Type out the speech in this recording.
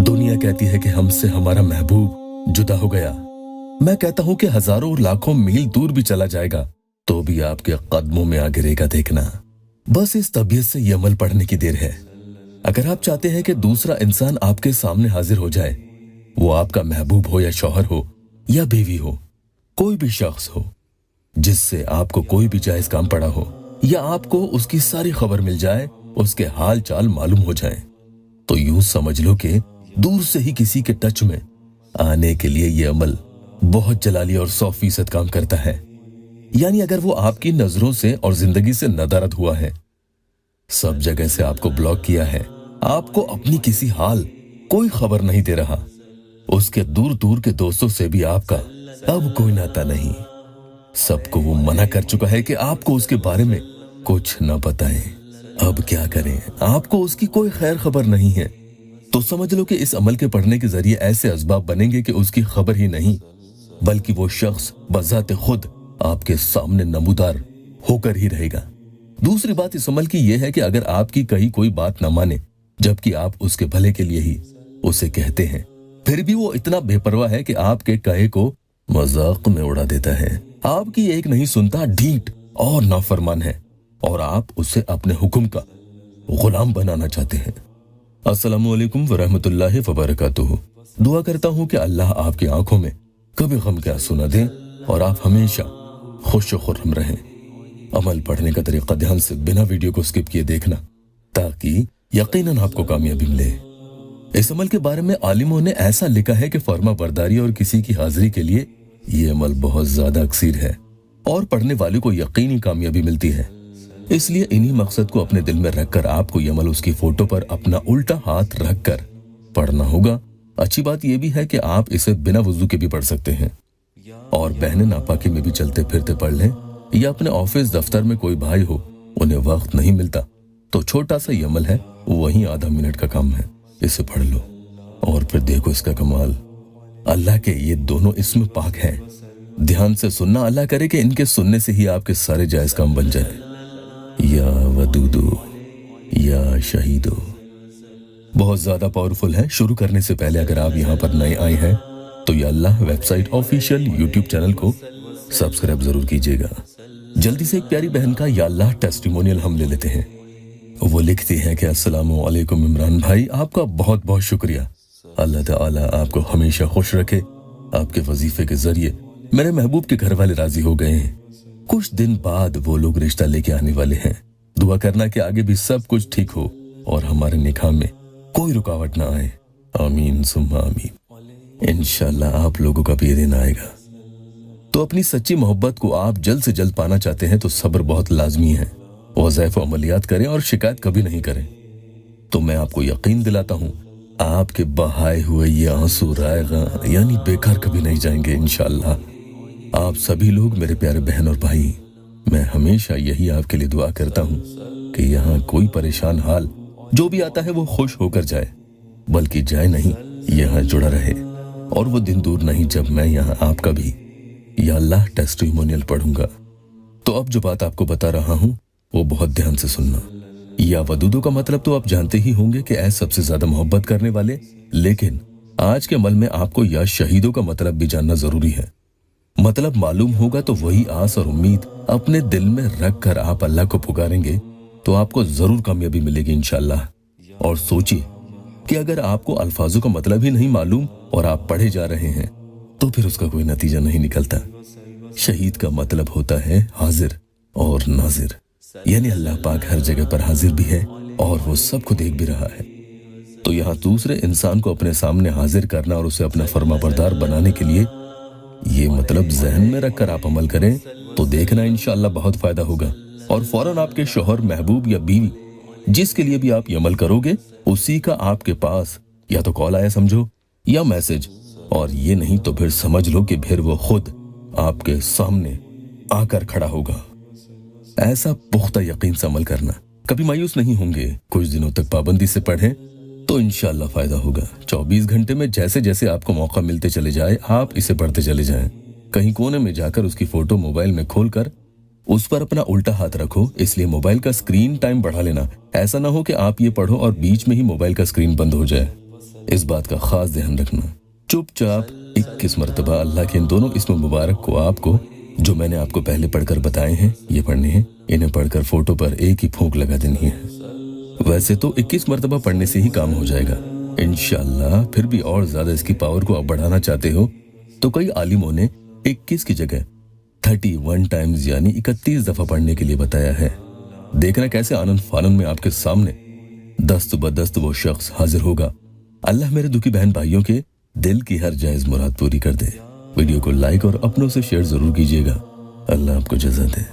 दुनिया कहती है कि हमसे हमारा महबूब जुदा हो गया। मैं कहता हूं कि हजारों और लाखों मील दूर भी चला जाएगा तो भी आपके कदमों में आ गिरेगा देखना। बस इस तबीयत से ये अमल पढ़ने की देर है। अगर आप चाहते हैं कि दूसरा इंसान आपके सामने हाजिर हो जाए, वो आपका महबूब हो या शौहर हो या बीवी हो, कोई भी शख्स हो जिससे आपको कोई भी जायज काम पड़ा हो या आपको उसकी सारी खबर मिल जाए, उसके हाल चाल मालूम हो जाए, तो यूं समझ लो कि दूर से ही किसी के टच में आने के लिए ये अमल बहुत जलाली और 100% काम करता है। यानी अगर वो आपकी नजरों से और जिंदगी से नदारद हुआ है, सब जगह से आपको ब्लॉक किया है, आपको अपनी किसी हाल कोई खबर नहीं दे रहा, उसके दूर दूर के दोस्तों से भी आपका अब कोई नाता नहीं, सबको वो मना कर चुका है कि आपको उसके बारे में कुछ न बताएं। अब क्या करें, आपको उसकी कोई खैर खबर नहीं है, तो समझ लो कि इस अमल के पढ़ने के जरिए ऐसे असबाब बनेंगे कि उसकी खबर ही नहीं बल्कि वो शख्स बजाते खुद आपके सामने नमूदार होकर ही रहेगा। दूसरी बात इस अमल की यह है कि अगर आपकी कहीं कोई बात न माने जबकि आप उसके भले के लिए ही उसे कहते हैं, फिर भी वो इतना बेपरवाह है कि आपके कहे को मजाक में उड़ा देता है, आपकी एक नहीं सुनता, ढीठ और नाफरमान है और आप उसे अपने हुक्म का गुलाम बनाना चाहते हैं। अस्सलामु अलैकुम वरहमतुल्लाहि वबरकातुहू। दुआ करता हूँ कि अल्लाह आपकी आंखों में कभी गम के आंसू न दे और आप हमेशा खुश व खुर्रम रहें। अमल पढ़ने का तरीका ध्यान से बिना वीडियो को स्किप किए देखना ताकि यकीनन आपको कामयाबी मिले। इस अमल के बारे में आलिमों ने ऐसा लिखा है कि फर्मा बरदारी और किसी की हाजिरी के लिए ये अमल बहुत ज्यादा अक्सीर है और पढ़ने वाले को यकीनी कामयाबी मिलती है। इसलिए इन्हीं मकसद को अपने दिल में रखकर आपको ये अमल उसकी फोटो पर अपना उल्टा हाथ रखकर पढ़ना होगा। अच्छी बात यह भी है कि आप इसे बिना वुजू के भी पढ़ सकते हैं और बहनें नापाकी में भी चलते फिरते पढ़ लें या अपने ऑफिस दफ्तर में कोई भाई हो, उन्हें वक्त नहीं मिलता तो छोटा सा ये अमल है, वही आधा मिनट का काम है, इसे पढ़ लो और फिर देखो इसका कमाल। अल्लाह के ये दोनों इसमें पाक हैं। ध्यान से सुनना, अल्लाह करे कि इनके सुनने से ही आपके सारे जायज काम बन जाए। या वदूदो या शहीदो, बहुत ज्यादा पावरफुल है। शुरू करने से पहले अगर आप यहाँ पर नए आए हैं तो या अल्लाह वेबसाइट ऑफिशियल यूट्यूब चैनल को सब्सक्राइब जरूर कीजिएगा। जल्दी से एक प्यारी बहन का या अल्लाह टेस्टिमोनियल हम ले लेते हैं। वो लिखती हैं कि अस्सलामु अलैकुम इमरान भाई, आपका बहुत बहुत शुक्रिया। अल्लाह ताला आपको हमेशा खुश रखे। आपके वजीफे के जरिए मेरे महबूब के घर वाले राजी हो गए हैं। कुछ दिन बाद वो लोग रिश्ता लेके आने वाले हैं। दुआ करना कि आगे भी सब कुछ ठीक हो और हमारे निकाह में कोई रुकावट ना आए। आमीन सुम्मा आमीन। इंशाल्लाह आप लोगों का भी ये दिन आएगा। तो अपनी सच्ची मोहब्बत को आप जल्द से जल्द पाना चाहते हैं तो सब्र बहुत लाजमी है। वज़ाइफ अमलियात करें और शिकायत कभी नहीं करें। तो मैं आपको यकीन दिलाता हूँ आपके बहाए हुए ये आंसू रायगा यानी बेकार कभी नहीं जाएंगे इंशाल्लाह। आप सभी लोग मेरे प्यारे बहन और भाई, मैं हमेशा यही आपके लिए दुआ करता हूँ कि यहाँ कोई परेशान हाल जो भी आता है वो खुश होकर जाए, बल्कि जाए नहीं, यहाँ जुड़ा रहे। और वो दिन दूर नहीं जब मैं यहाँ आपका भी या अल्लाह टेस्टिमोनियल पढ़ूंगा। तो अब जो बात आपको बता रहा हूँ वो बहुत ध्यान से सुनना। या वदूदों का मतलब तो आप जानते ही होंगे कि ऐ सबसे ज्यादा मोहब्बत करने वाले, लेकिन आज के अमल में आपको या शहीदों का मतलब भी जानना जरूरी है। मतलब मालूम होगा तो वही आस और उम्मीद अपने दिल में रख कर आप अल्लाह को पुकारेंगे तो आपको जरूर कामयाबी मिलेगी इंशाल्लाह। और सोचिए कि अगर आपको अल्फाजों का मतलब ही नहीं मालूम और आप पढ़े जा रहे हैं तो फिर उसका कोई नतीजा नहीं निकलता। शहीद का मतलब होता है हाजिर और नाजिर, यानी अल्लाह पाक हर जगह पर हाजिर भी है और वो सब को देख भी रहा है। तो यहाँ दूसरे इंसान को अपने सामने हाजिर करना और उसे अपना फर्माबरदार बनाने के लिए ये मतलब जहन में रखकर आप अमल करें तो देखना इंशाअल्लाह बहुत फायदा होगा। और फौरन आपके शौहर, महबूब या बीवी जिसके लिए भी आप ये अमल करोगे उसी का आपके पास या तो कॉल आया समझो या मैसेज, और ये नहीं तो फिर समझ लो कि फिर वो खुद आपके सामने आकर खड़ा होगा। ऐसा पुख्ता यकीन से अमल करना, कभी मायूस नहीं होंगे। कुछ दिनों तक पाबंदी से पढ़ें तो इंशाअल्लाह फायदा होगा। 24 घंटे में जैसे जैसे आपको मौका मिलते चले जाए आप इसे पढ़ते चले जाएं। कहीं कोने में जाकर उसकी फोटो मोबाइल में खोलकर उस पर अपना उल्टा हाथ रखो, इसलिए मोबाइल का स्क्रीन टाइम बढ़ा लेना। ऐसा ना हो कि आप ये पढ़ो और बीच में ही मोबाइल का स्क्रीन बंद हो जाए। इस बात का खास ध्यान रखना। चुपचाप 21 मरतबा अल्लाह के इन दोनों इस्म मुबारक को आपको, जो मैंने आपको पहले पढ़कर बताए हैं, ये पढ़ने हैं। इन्हें पढ़कर फोटो पर एक ही फूंक लगा देनी है। वैसे तो 21 मरतबा पढ़ने से ही काम हो जाएगा इंशाअल्लाह। फिर भी और ज्यादा इसकी पावर को आप बढ़ाना चाहते हो तो कई आलिमों ने 21 की जगह 31 टाइम्स यानी 31 दफा पढ़ने के लिए बताया है। देखना कैसे आनंद फानन में आपके सामने दस्त बदस्त वो शख्स हाजिर होगा। अल्लाह मेरे दुखी बहन भाइयों के दिल की हर जायज मुराद पूरी कर दे। वीडियो को लाइक और अपनों से शेयर जरूर कीजिएगा। अल्लाह आपको जज़ा दे।